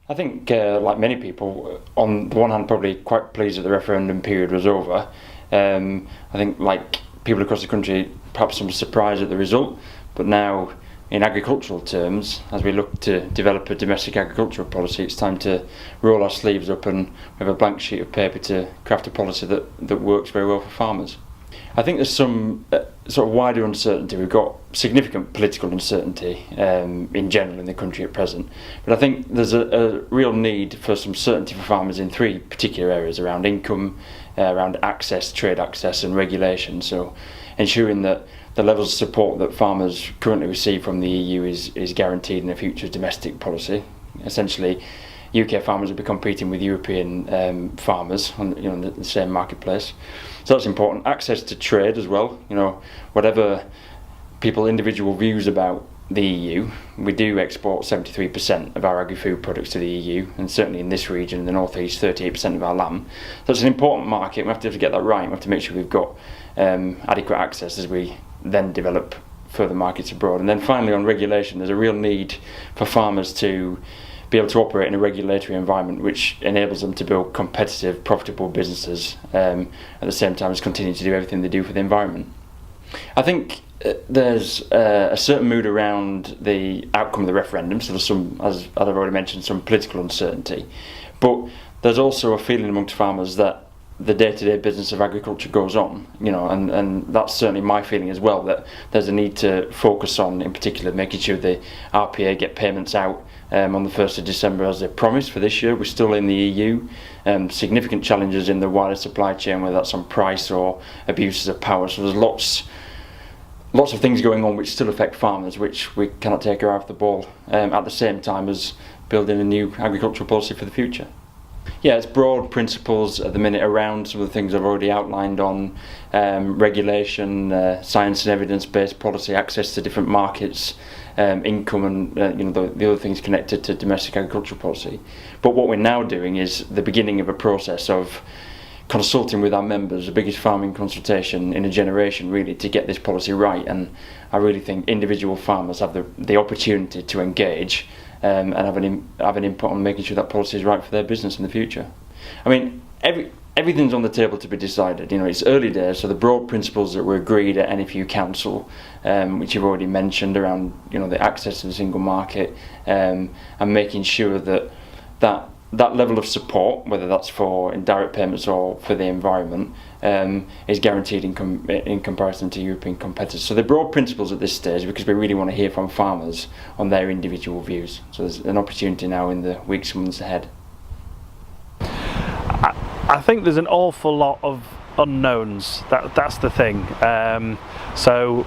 I think, like many people, on the one hand, probably quite pleased that the referendum period was over. I think, like people across the country, perhaps some surprise at the result. But now, in agricultural terms, as we look to develop a domestic agricultural policy, it's time to roll our sleeves up and have a blank sheet of paper to craft a policy that works very well for farmers. I think there's some sort of wider uncertainty. We've got significant political uncertainty in general in the country at present, but I think there's a real need for some certainty for farmers in three particular areas: around income, around access, trade access, and regulation. So ensuring that the levels of support that farmers currently receive from the EU is guaranteed in a future domestic policy. Essentially, UK farmers will be competing with European farmers on the same marketplace. So that's important. Access to trade as well. Whatever individual views about the EU, we do export 73% of our agri-food products to the EU, and certainly in this region, in the North East, 38% of our lamb. So it's an important market. We have to get that right. We have to make sure we've got adequate access as we then develop further markets abroad. And then finally, on regulation, there's a real need for farmers to be able to operate in a regulatory environment which enables them to build competitive, profitable businesses at the same time as continue to do everything they do for the environment. I think there's a certain mood around the outcome of the referendum, so there's some, as I've already mentioned, some political uncertainty. But there's also a feeling amongst farmers that the day-to-day business of agriculture goes on, and that's certainly my feeling as well, that there's a need to focus on, in particular, making sure the RPA get payments out on the 1st of December as they promised for this year. We're still in the EU, significant challenges in the wider supply chain, whether that's on price or abuses of power. So there's lots of things going on which still affect farmers, which we cannot take our eye off the ball at the same time as building a new agricultural policy for the future. Yeah, it's broad principles at the minute around some of the things I've already outlined on regulation, science and evidence-based policy, access to different markets, income, and the other things connected to domestic agricultural policy. But what we're now doing is the beginning of a process of consulting with our members, the biggest farming consultation in a generation, really, to get this policy right. And I really think individual farmers have the opportunity to engage and have an input on making sure that policy is right for their business in the future. I mean, everything's on the table to be decided. It's early days, so the broad principles that were agreed at NFU Council, which you've already mentioned, around the access to the single market, and making sure that level of support, whether that's for indirect payments or for the environment, is guaranteed in comparison to European competitors. So the broad principles at this stage, because we really want to hear from farmers on their individual views. So there's an opportunity now in the weeks and months ahead. I think there's an awful lot of unknowns. That's the thing. So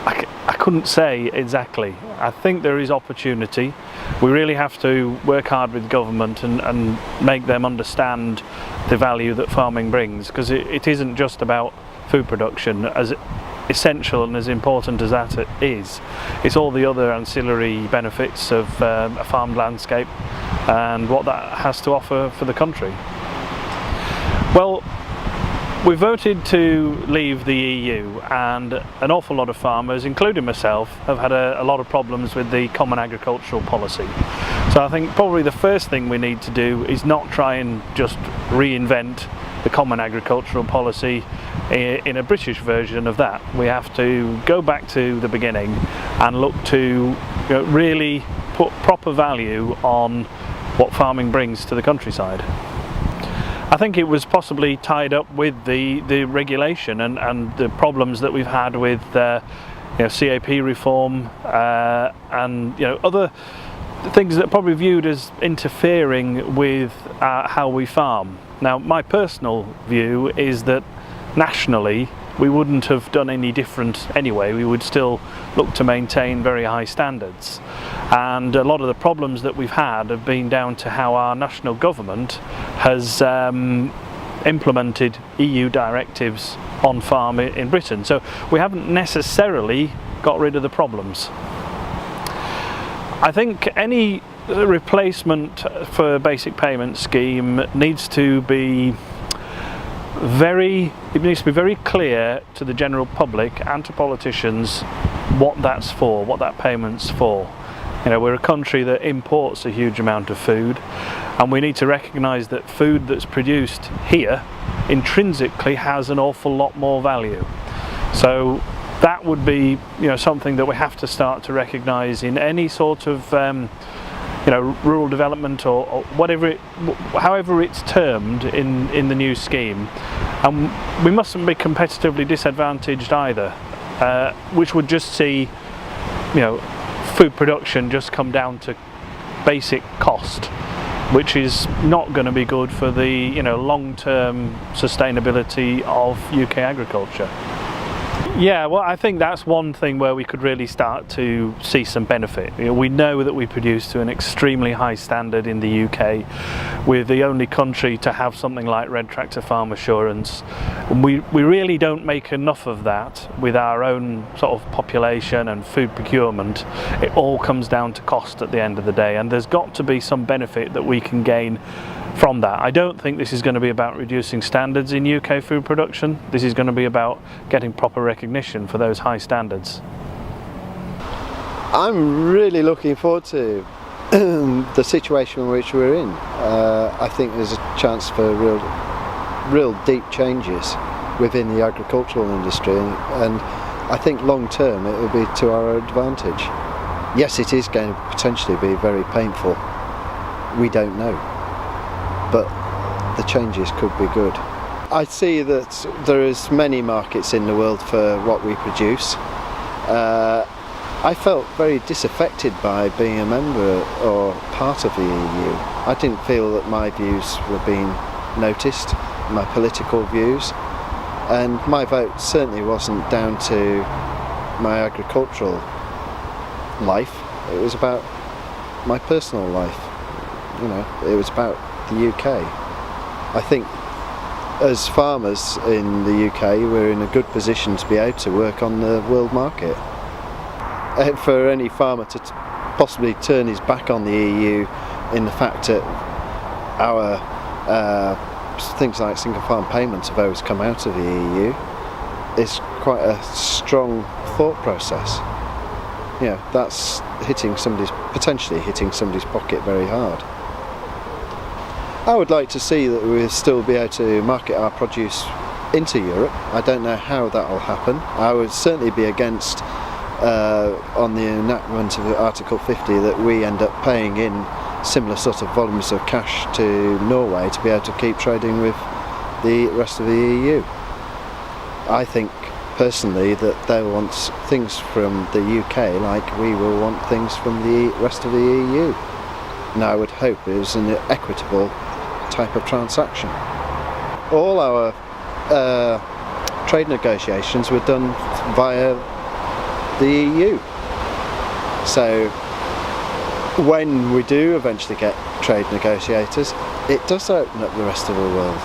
I couldn't say exactly. I think there is opportunity. We really have to work hard with government and make them understand the value that farming brings, because it isn't just about food production, as essential and as important as that is. It's all the other ancillary benefits of a farmed landscape and what that has to offer for the country. Well, we voted to leave the EU, and an awful lot of farmers, including myself, have had a lot of problems with the Common Agricultural Policy. So I think probably the first thing we need to do is not try and just reinvent the Common Agricultural Policy in a British version of that. We have to go back to the beginning and look to really put proper value on what farming brings to the countryside. I think it was possibly tied up with the regulation and the problems that we've had with CAP reform and other things that are probably viewed as interfering with how we farm. Now, my personal view is that nationally we wouldn't have done any different anyway. We would still look to maintain very high standards. And a lot of the problems that we've had have been down to how our national government has implemented EU directives on farm in Britain. So we haven't necessarily got rid of the problems. I think any replacement for basic payment scheme needs to be very clear to the general public and to politicians what that's for, what that payment's for. You know, we're a country that imports a huge amount of food, and we need to recognise that food that's produced here intrinsically has an awful lot more value. So that would be, you know, something that we have to start to recognise in any sort of you know, rural development or whatever however it's termed in the new scheme. And we mustn't be competitively disadvantaged either, which would just see, you know, food production just come down to basic cost, which is not going to be good for the, you know, long-term sustainability of UK agriculture. Yeah, well, I think that's one thing where we could really start to see some benefit. You know, we know that we produce to an extremely high standard in the UK. We're the only country to have something like Red Tractor Farm Assurance. And we really don't make enough of that with our own sort of population and food procurement. It all comes down to cost at the end of the day, and there's got to be some benefit that we can gain from that. I don't think this is going to be about reducing standards in UK food production. This is going to be about getting proper recognition for those high standards. I'm really looking forward to the situation in which we're in. I think there's a chance for real deep changes within the agricultural industry, and I think long term it will be to our advantage. Yes, it is going to potentially be very painful. We don't know. But the changes could be good. I see that there is many markets in the world for what we produce. I felt very disaffected by being a member or part of the EU. I didn't feel that my views were being noticed, my political views, and my vote certainly wasn't down to my agricultural life. It was about my personal life. You know, it was about the UK. I think as farmers in the UK we're in a good position to be able to work on the world market. For any farmer to possibly turn his back on the EU in the fact that our things like single farm payments have always come out of the EU is quite a strong thought process. You know, that's potentially hitting somebody's pocket very hard. I would like to see that we'll still be able to market our produce into Europe. I don't know how that will happen. I would certainly be against, on the enactment of Article 50, that we end up paying in similar sort of volumes of cash to Norway to be able to keep trading with the rest of the EU. I think personally that they want things from the UK like we will want things from the rest of the EU. And I would hope it was an equitable type of transaction. All our trade negotiations were done via the EU. So when we do eventually get trade negotiators, it does open up the rest of the world.